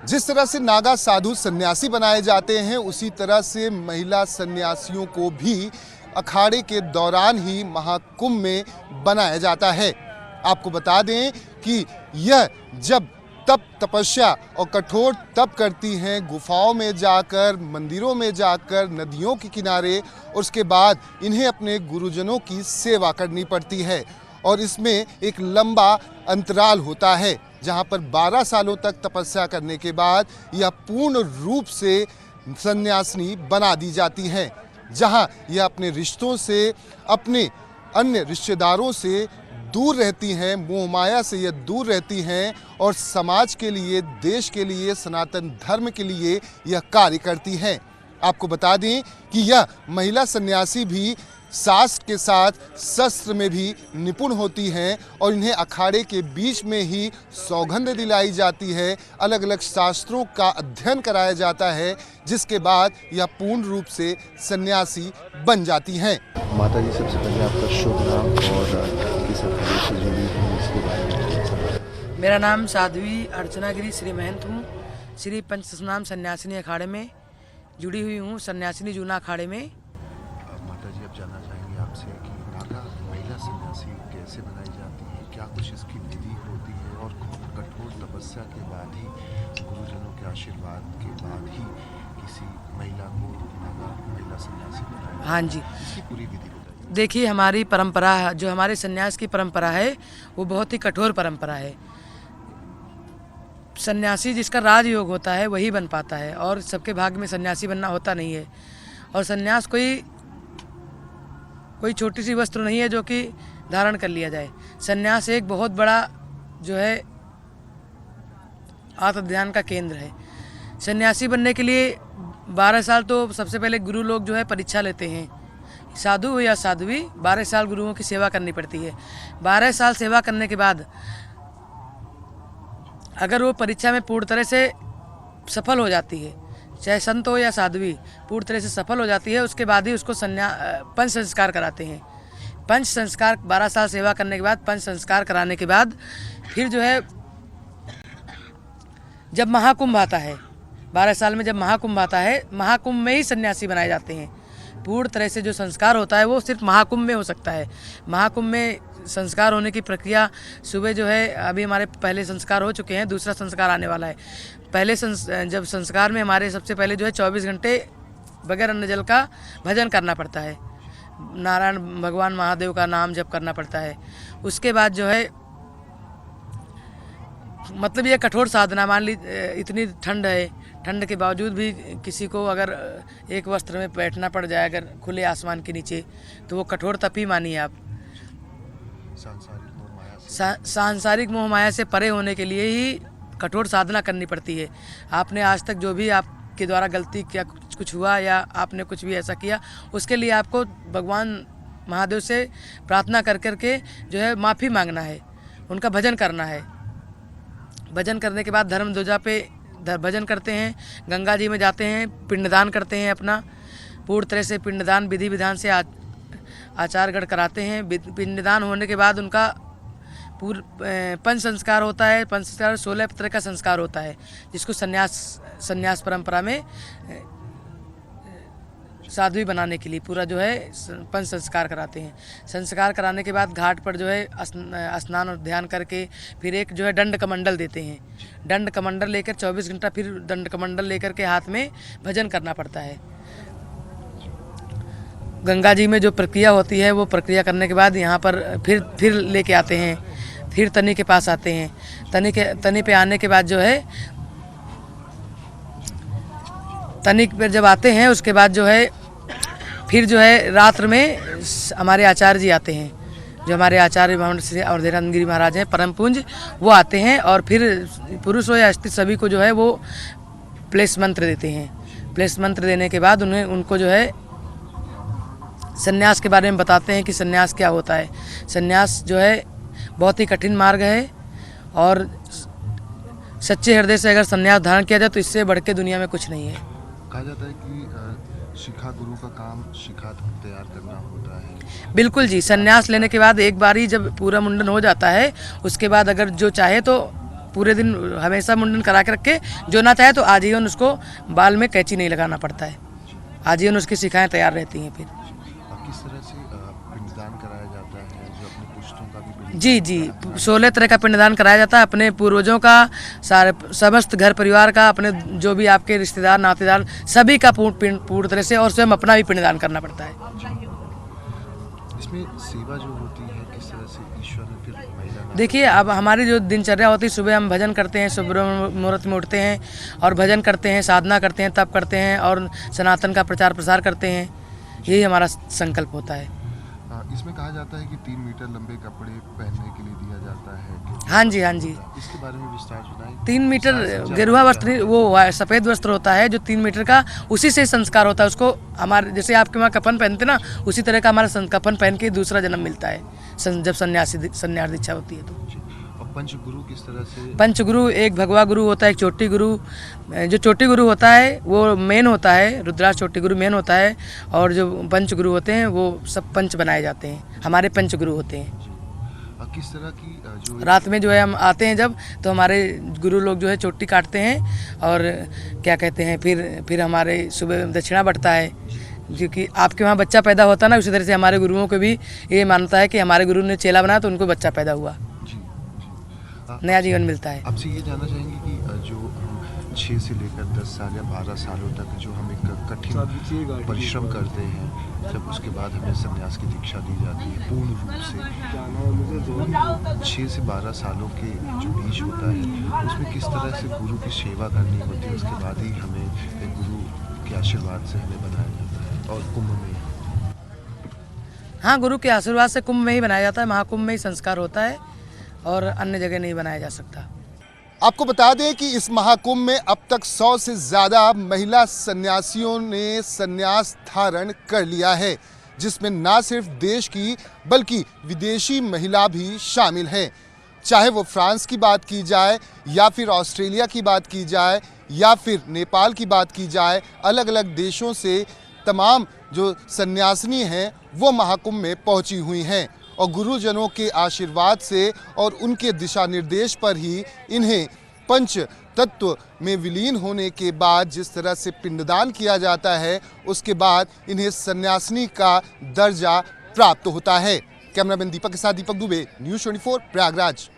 जिस तरह से नागा साधु सन्यासी बनाए जाते हैं, उसी तरह से महिला सन्यासियों को भी अखाड़े के दौरान ही महाकुंभ में बनाया जाता है। आपको बता दें कि यह जब तप तपस्या और कठोर तप करती हैं, गुफाओं में जाकर, मंदिरों में जाकर, नदियों के किनारे, उसके बाद इन्हें अपने गुरुजनों की सेवा करनी पड़ती है। और इसमें एक लंबा अंतराल होता है, जहां पर 12 सालों तक तपस्या करने के बाद यह पूर्ण रूप से सन्यासिनी बना दी जाती हैं, जहां यह अपने रिश्तों से, अपने अन्य रिश्तेदारों से दूर रहती हैं, मोह माया से यह दूर रहती हैं और समाज के लिए, देश के लिए, सनातन धर्म के लिए यह कार्य करती हैं। आपको बता दें कि यह महिला सन्यासी भी शास्त्र के साथ शस्त्र में भी निपुण होती हैं और इन्हें अखाड़े के बीच में ही सौगंध दिलाई जाती है, अलग अलग शास्त्रों का अध्ययन कराया जाता है, जिसके बाद यह पूर्ण रूप से सन्यासी बन जाती हैं। माता जी, सबसे पहले आपका शुभ नाम और किस अखाड़े से जुड़ी हैं इसके बारे में। मेरा नाम साध्वी अर्चना गिरी श्री महंत हूँ। श्री पंचनाम सन्यासिनी अखाड़े में जुड़ी हुई हूँ, सन्यासिनी जूना अखाड़े में। माता जी, अब जानना चाहेंगे आपसे कि नागा महिला सन्यासी कैसे बनाई जाती है, क्या कुछ इसकी विधि होती है और कठोर तपस्या के बाद ही, गुरुजनों के आशीर्वाद के बाद ही किसी महिला को नागा महिला सन्यासी बनाया? हाँ जी, इसकी पूरी विधि बताइए। देखिए, हमारी परंपरा, जो हमारे सन्यास की परंपरा है, वो बहुत ही कठोर परंपरा है। सन्यासी जिसका राजयोग होता है वही बन पाता है, और सबके भाग्य में सन्यासी बनना होता नहीं है। और सन्यास कोई छोटी सी वस्त्र नहीं है जो कि धारण कर लिया जाए। सन्यास एक बहुत बड़ा जो है आत्मध्यान का केंद्र है। सन्यासी बनने के लिए 12 साल तो सबसे पहले गुरु लोग जो है परीक्षा लेते हैं। साधु हो या साध्वी, 12 साल गुरुओं की सेवा करनी पड़ती है। 12 साल सेवा करने के बाद अगर वो परीक्षा में पूर्ण तरह से सफल हो जाती है, चाहे संत हो या साध्वी, पूर्ण तरह से सफल हो जाती है, उसके बाद ही उसको पंच संस्कार कराते हैं। पंच संस्कार 12 साल सेवा करने के बाद, पंच संस्कार कराने के बाद फिर जो है जब महाकुंभ आता है, 12 साल में जब महाकुंभ आता है, महाकुंभ में ही सन्यासी बनाए जाते हैं। पूर्ण तरह से जो संस्कार होता है वो सिर्फ महाकुंभ में हो सकता है। महाकुंभ में संस्कार होने की प्रक्रिया सुबह जो है, अभी हमारे पहले संस्कार हो चुके हैं, दूसरा संस्कार आने वाला है। पहले जब संस्कार में हमारे सबसे पहले जो है 24 घंटे बगैर अन्न जल का भजन करना पड़ता है, नारायण भगवान महादेव का नाम जप करना पड़ता है। उसके बाद जो है, मतलब ये कठोर साधना, मान ली इतनी ठंड है, ठंड के बावजूद भी किसी को अगर एक वस्त्र में बैठना पड़ जाए अगर खुले आसमान के नीचे, तो वो कठोर तप ही मानिए आप। सांसारिक मोह माया से परे होने के लिए ही कठोर साधना करनी पड़ती है। आपने आज तक जो भी आपके द्वारा गलती किया, कुछ हुआ या आपने कुछ भी ऐसा किया, उसके लिए आपको भगवान महादेव से प्रार्थना कर करके जो है माफ़ी मांगना है, उनका भजन करना है। भजन करने के बाद धर्म ध्वजा पे भजन करते हैं, गंगा जी में जाते हैं, पिंडदान करते हैं अपना। पूर्ण तरह से पिंडदान विधि विधान से आचारगढ़ कराते हैं। पिंडदान होने के बाद उनका पंच संस्कार होता है। पंच संस्कार 16 तरह का संस्कार होता है, जिसको सन्यास परंपरा में साध्वी बनाने के लिए पूरा जो है पंच संस्कार कराते हैं। संस्कार कराने के बाद घाट पर जो है स्नान और ध्यान करके फिर एक जो है दंड कमंडल देते हैं। दंड कमंडल लेकर 24 घंटा फिर दंड कमंडल लेकर के हाथ में भजन करना पड़ता है। गंगा जी में जो प्रक्रिया होती है, वो प्रक्रिया करने के बाद यहाँ पर फिर लेके आते हैं, फिर तनी के पास आते हैं। तनी पे आने के बाद जो है, तनी पर जब आते हैं उसके बाद जो है फिर जो है रात्र में हमारे आचार्य जी आते हैं, जो हमारे आचार्य ब्राह्मण श्री अवधेरानंद गिरी महाराज हैं परम पूज्य, वो आते हैं और फिर पुरुष हो या स्त्री सभी को जो है वो प्लेस मंत्र देते हैं। प्लेस मंत्र देने के बाद उनको जो है सन्यास के बारे में बताते हैं कि सन्यास क्या होता है। सन्यास जो है बहुत ही कठिन मार्ग है, और सच्चे हृदय से अगर सन्यास धारण किया जाए तो इससे बढ़ के दुनिया में कुछ नहीं है। कहा जाता है कि शिखा गुरु का काम शिखा तैयार करना होता है। बिल्कुल जी, सन्यास लेने के बाद एक बार ही जब पूरा मुंडन हो जाता है, उसके बाद अगर जो चाहे तो पूरे दिन हमेशा मुंडन करा के रखे, जो ना चाहे तो आजीवन उसको बाल में कैंची नहीं लगाना पड़ता है, आजीवन उसकी शिकाएँ तैयार रहती हैं। फिर किस तरह से पिंडदान कराया जाता है, जो अपने पुश्तों का भी बलि जी जी 16 तरह का पिंडदान कराया जाता है, अपने पूर्वजों का, सारे समस्त घर परिवार का, अपने जो भी आपके रिश्तेदार नातेदार सभी का पूर्ण तरह से, और स्वयं अपना भी पिंडदान करना पड़ता है। इसमें सेवा जो होती है किस तरह से ईश्वर ने फिर महिला देखिए, अब हमारी जो दिनचर्या होती है, सुबह हम भजन करते हैं, सुबह मुहूर्त में उठते हैं और भजन करते हैं, साधना करते हैं, तप करते हैं और सनातन का प्रचार प्रसार करते हैं, यही हमारा संकल्प होता है। इसमें कहा जाता है कि 3 मीटर लंबे कपड़े पहनने के लिए दिया जाता है। हाँ जी, हाँ जी। इसके बारे में विस्तार सुनाएं। 3 मीटर गेरुआ वस्त्र, वो सफ़ेद वस्त्र होता है जो 3 मीटर का, उसी से संस्कार होता है उसको। हमारे जैसे आपके वहाँ कफन पहनते ना, उसी तरह का हमारा कफन पहन के दूसरा जन्म मिलता है जब संन्यास दीक्षा होती है तो। और पंचगुरु किस तरह से? पंचगुरु, एक भगवा गुरु होता है, एक चोटी गुरु। जो चोटी गुरु होता है वो मेन होता है, रुद्राक्ष चोटी गुरु मेन होता है, और जो पंचगुरु होते हैं वो सब पंच बनाए जाते हैं, हमारे पंचगुरु होते हैं। किस तरह की जो रात में जो है हम आते हैं जब, तो हमारे गुरु लोग जो है चोटी काटते हैं और क्या कहते हैं, फिर हमारे सुबह दक्षिणा बढ़ता है, क्योंकि आपके वहाँ बच्चा पैदा होता है ना, उसी तरह से हमारे गुरुओं को भी ये मानता है कि हमारे गुरु ने चेला बनाया तो उनको बच्चा पैदा हुआ, नया जीवन मिलता है। आपसे ये जानना चाहेंगे कि जो हम 6 से लेकर 10 साल या 12 सालों तक जो हम एक कठिन परिश्रम करते हैं, जब उसके बाद हमें संन्यास की दीक्षा दी जाती है पूर्ण रूप से, 6 से 12 सालों के जो बीच होता है उसमें किस तरह से गुरु की सेवा करनी होती है, उसके बाद ही हमें एक गुरु के आशीर्वाद से हमें बनाया जाता है। और कुंभ में, हाँ, गुरु के आशीर्वाद से कुंभ में ही बनाया जाता है, महाकुंभ में ही संस्कार होता है और अन्य जगह नहीं बनाया जा सकता। आपको बता दें कि इस महाकुंभ में अब तक 100 से ज़्यादा महिला सन्यासियों ने सन्यास धारण कर लिया है, जिसमें ना सिर्फ देश की बल्कि विदेशी महिला भी शामिल हैं। चाहे वो फ्रांस की बात की जाए या फिर ऑस्ट्रेलिया की बात की जाए या फिर नेपाल की बात की जाए, अलग अलग देशों से तमाम जो सन्यासिनी हैं वो महाकुंभ में पहुंची हुई हैं, और गुरुजनों के आशीर्वाद से और उनके दिशा निर्देश पर ही इन्हें पंच तत्व में विलीन होने के बाद जिस तरह से पिंडदान किया जाता है, उसके बाद इन्हें सन्यासिनी का दर्जा प्राप्त होता है। कैमरामैन दीपक के साथ दीपक दुबे, न्यूज़ 24 प्रयागराज।